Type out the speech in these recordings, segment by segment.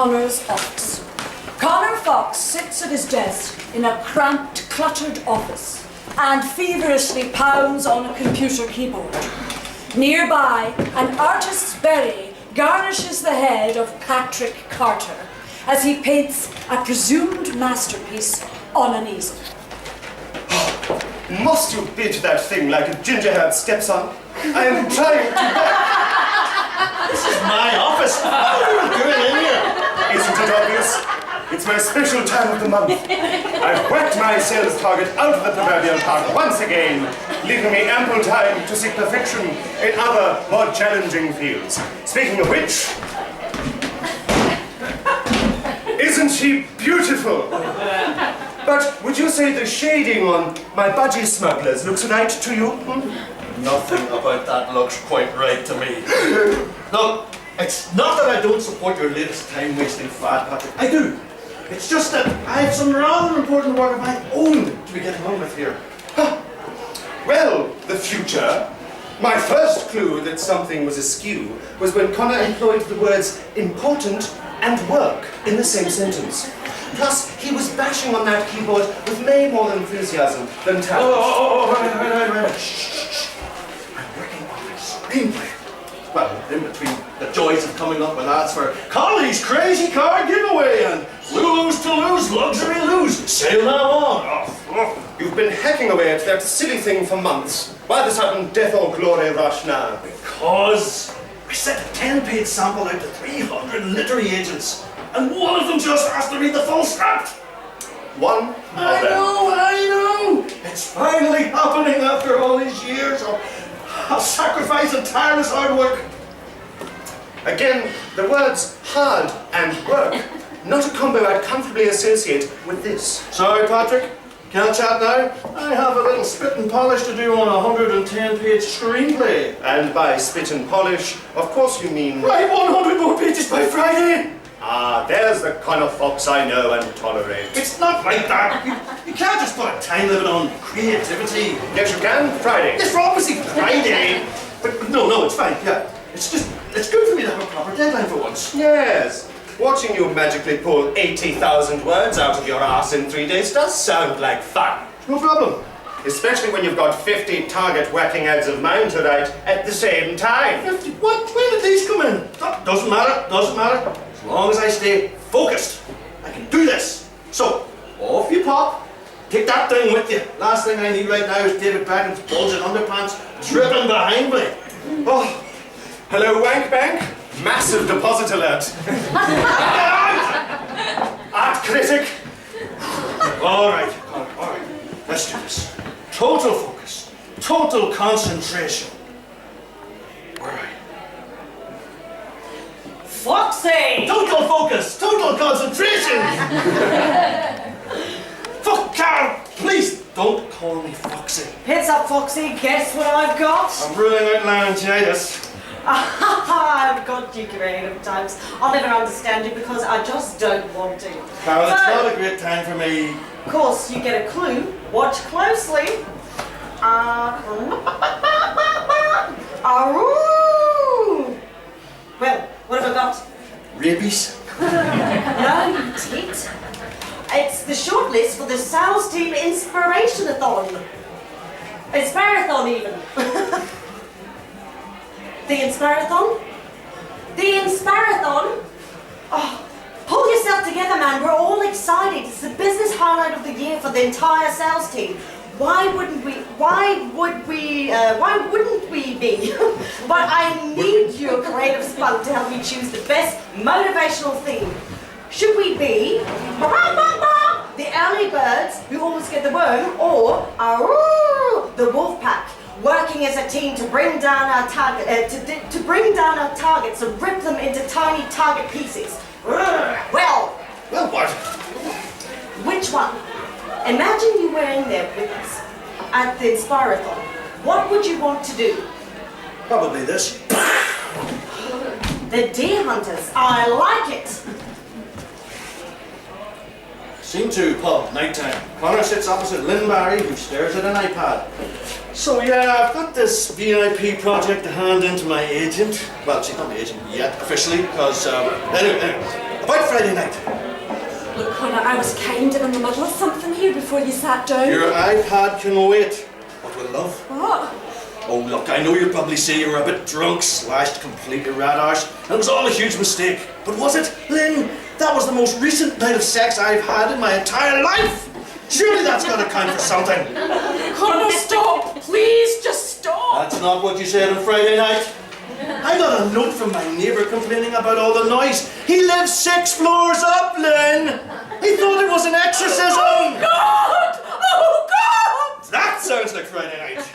Connor's office. Connor Fox sits at his desk in a cramped, cluttered office and feverishly pounds on a computer keyboard. Nearby, an artist's berry garnishes the head of Patrick Carter as he paints a presumed masterpiece on an easel. Must you bid that thing like a ginger-haired stepson? I am trying to work. This is my office. What are you doing in here? Isn't it obvious? It's my special time of the month. I've whacked my sales target out of the proverbial park once again, leaving me ample time to seek perfection in other, more challenging fields. Speaking of which, isn't she beautiful? But would you say the shading on my budgie smugglers looks right to you? Nothing about that looks quite right to me. Look, it's not that I don't support your latest time-wasting fad, Patrick. I do. It's just that I have some rather important work of my own to be getting on with here. Huh. Well, the future. My first clue that something was askew was when Connor employed the words important and work in the same sentence. Plus, he was bashing on that keyboard with way more enthusiasm than talent. Right. Shh. I'm working on my screenplay. Well, in between the joys of coming up with ads for Collie's Crazy Car Giveaway and Lulu's to Lose, Luxury Lose, Sail Now On. You've been hacking away at that silly thing for months. Why the sudden death or glory rush now? Because I sent a 10-page sample out to 300 literary agents, and one of them just asked to read the full script. One of them. I know. It's finally happening after all these years of sacrifice and tireless hard work. Again, the words hard and work, not a combo I'd comfortably associate with this. Sorry, Patrick. Can't chat now. I have a little spit and polish to do on a 110-page screenplay. And by spit and polish, of course you mean... Write 100 more pages by Friday! Ah, there's the Connor Fox I know and tolerate. It's not like that. You can't just put a time limit on creativity. Yes, you can. Friday. Yes, for obviously Friday. But no, it's fine. Yeah, it's good for me to have a proper deadline for once. Yes. Watching you magically pull 80,000 words out of your ass in 3 days does sound like fun. No problem. Especially when you've got 50 target whacking ads of mine to write at the same time. 50? What? When did these come in? Doesn't matter. As long as I stay focused, I can do this. So, off you pop. Take that thing with you. Last thing I need right now is David Beckham's bulging underpants dripping behind me. Oh, hello, Wank Bank. Massive deposit alert. Art critic. All right. Let's do this. Total focus. Total concentration. All right. Foxy! Total focus. Total concentration. Fuck, Carl. Please don't call me Foxy. Heads up, Foxy. Guess what I've got? I'm ruling out laryngitis. I've got you creative times. I'll never understand you because I just don't want to. Carol, it's not a great time for me. Of course, you get a clue. Watch closely. Well, what have I got? Rabies? No, you tit. It's the shortlist for the sales team Inspiration-a-thon. Inspire-a-thon even. The Inspire-a-thon? The Inspire-a-thon? Oh, pull yourself together, man. We're all excited. It's the business highlight of the year for the entire sales team. Why wouldn't we be? But I need your creative spunk to help me choose the best motivational theme. Should we be the early birds who always get the worm, or the wolf pack, working as a team to bring down our target, to bring down our targets and rip them into tiny target pieces? Well, what? Which one? Imagine you were in there with us at the Inspire-a-thon. What would you want to do? Probably this. The deer hunters. I like it. Scene 2, pub, nighttime. Connor sits opposite Lynn Barry, who stares at an iPad. So yeah, I've got this VIP project to hand in to my agent. Well, she's not my agent yet, officially, because, anyway. about Friday night. Look, Connor, I was kind of in the middle of something here before you sat down. Your iPad can wait. But with love. What? Oh, look, I know you'll probably say you were a bit drunk, slashed completely rat arse, and it was all a huge mistake. But was it, Lynn? That was the most recent night of sex I've had in my entire life. Surely that's got to count for something. Connor, stop! Please, just stop! That's not what you said on Friday night. I got a note from my neighbour complaining about all the noise. He lives 6 floors up, Lynn. He thought it was an exorcism. Oh, God! Oh, God! That sounds like Friday night.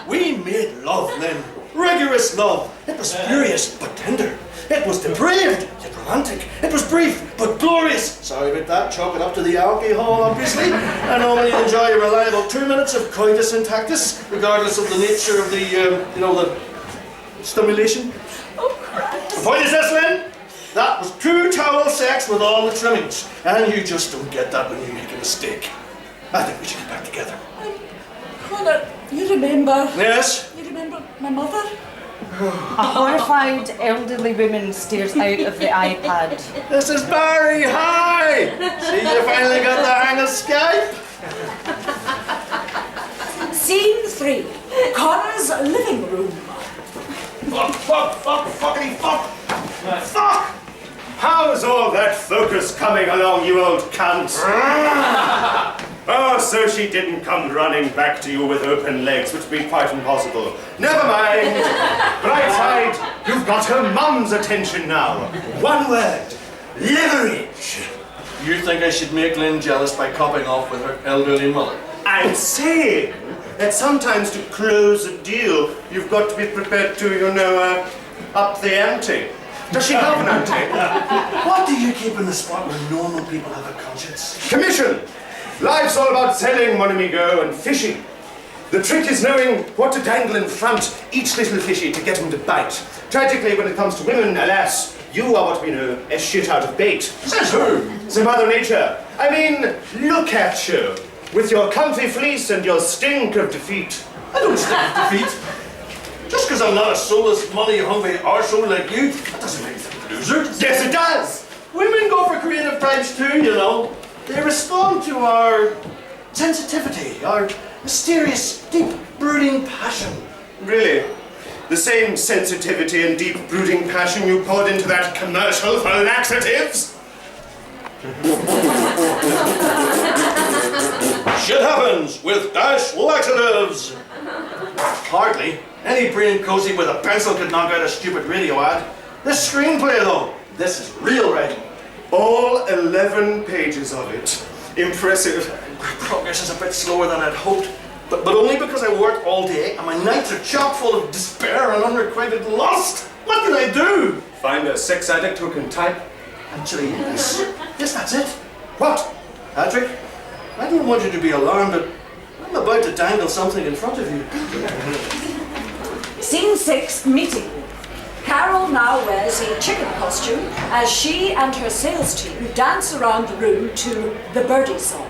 We made love, Lynn. Rigorous love. It was furious, but tender. It was depraved, yet romantic. It was brief, but glorious. Sorry about that. Chalk it up to the alcohol, obviously. I normally enjoy a reliable 2 minutes of coitus intactus, regardless of the nature of the stimulation. Oh, Christ. The point is this, Lynn. That was true towel sex with all the trimmings. And you just don't get that when you make a mistake. I think we should get back together. Connor, you remember? Yes? You remember my mother? A horrified elderly woman stares out of the iPad. This is Barry. Hi! See, you finally got the hang of Skype? Scene 3. Connor's living room. Fuckity fuck! Fuck! How's all that focus coming along, you old cunt? Oh, so she didn't come running back to you with open legs, which would be quite impossible. Never mind. Bright side, you've got her mum's attention now. One word, leverage. You think I should make Lynn jealous by copping off with her elderly mother? I'm saying that sometimes to close a deal, you've got to be prepared to, up the ante. Does she have an ante? What do you keep in the spot where normal people have a conscience? Commission! Life's all about selling, mon amigo, and fishing. The trick is knowing what to dangle in front each little fishy to get him to bite. Tragically, when it comes to women, alas, you are what we know as shit out of bait. Says who? It's Mother Nature. I mean, look at you, with your comfy fleece and your stink of defeat. I don't stink of defeat. Just because I'm not a soulless, money-hungry arsehole like you, that doesn't make me a loser. Yes, it does! Women go for creative types too, you know. They respond to our sensitivity, our mysterious, deep, brooding passion. Really? The same sensitivity and deep brooding passion you poured into that commercial for laxatives? Shit happens with dash laxatives. Hardly. Any brain cozy with a pencil could knock out a stupid radio ad. This screenplay though, this is real writing. All 11 pages of it. Impressive. Progress is a bit slower than I'd hoped, but only because I work all day and my nights are chock full of despair and unrequited lust. What can I do? Find a sex addict who can type. Actually, yes, that's it. What? Patrick, I don't want you to be alarmed, but I'm about to dangle something in front of you. Scene 6, meeting. Carol now wears a chicken costume as she and her sales team dance around the room to the Birdie song.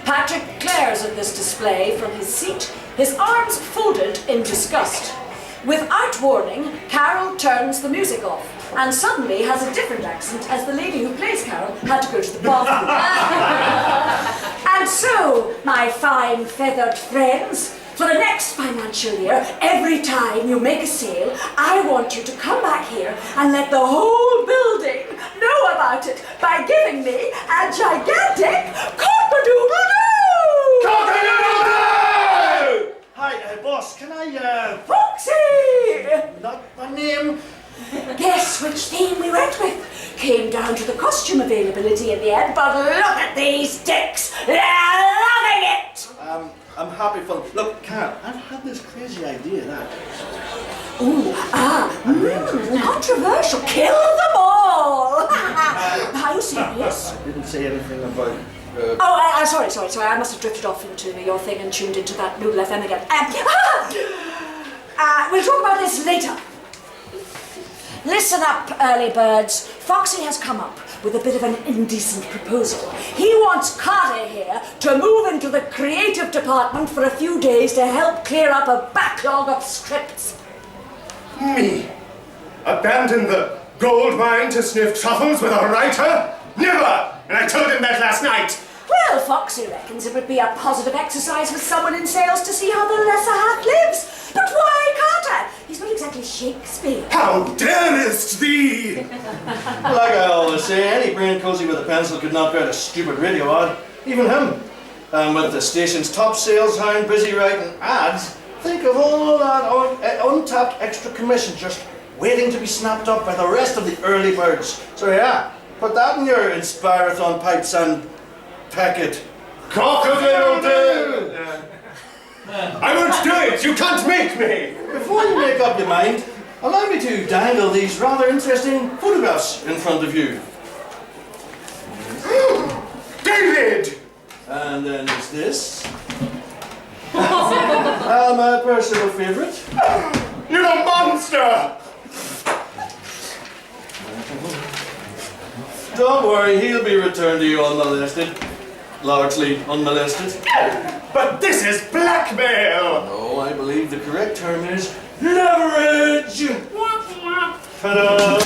Patrick glares at this display from his seat, his arms folded in disgust. Without warning, Carol turns the music off and suddenly has a different accent as the lady who plays Carol had to go to the bathroom. And so, my fine feathered friends, for the next financial year, every time you make a sale, I want you to come back here and let the whole building know about it by giving me a gigantic cock-a-doodle-doo! Cock-a-doodle-doo! Hi, boss, can I, Foxy! not my name? Guess which theme we went with? Came down to the costume availability in the end, but look at these dicks! They're loving it! I'm happy for them. Look, Carol, I've had this crazy idea that... Controversial. Kill them all! How serious? I didn't say anything about... Sorry, I must have drifted off into your thing and tuned into that Noodle FM again. We'll talk about this later. Listen up, early birds. Foxy has come up with a bit of an indecent proposal. He wants Carter here to move into the creative department for a few days to help clear up a backlog of scripts. Me? Abandon the gold mine to sniff truffles with a writer? Never! And I told him that last night. Well, Foxy reckons it would be a positive exercise for someone in sales to see how the lesser half lives. But why can't I? He's not exactly Shakespeare. How darest thee! Like I always say, any brain cozy with a pencil could knock out a stupid radio ad. Even him. And with the station's top sales hound busy writing ads, think of all that untapped extra commission just waiting to be snapped up by the rest of the early birds. So yeah, put that in your Inspirathon pipes and pack it. Cock-a-doodle-doo! I won't do it! You can't make me! Before you make up your mind, allow me to dangle these rather interesting photographs in front of you. David! And then there's this. My personal favourite. You're a monster! Don't worry, he'll be returned to you unmolested. Largely unmolested. But this is blackmail! Oh, I believe the correct term is leverage! Ta-da!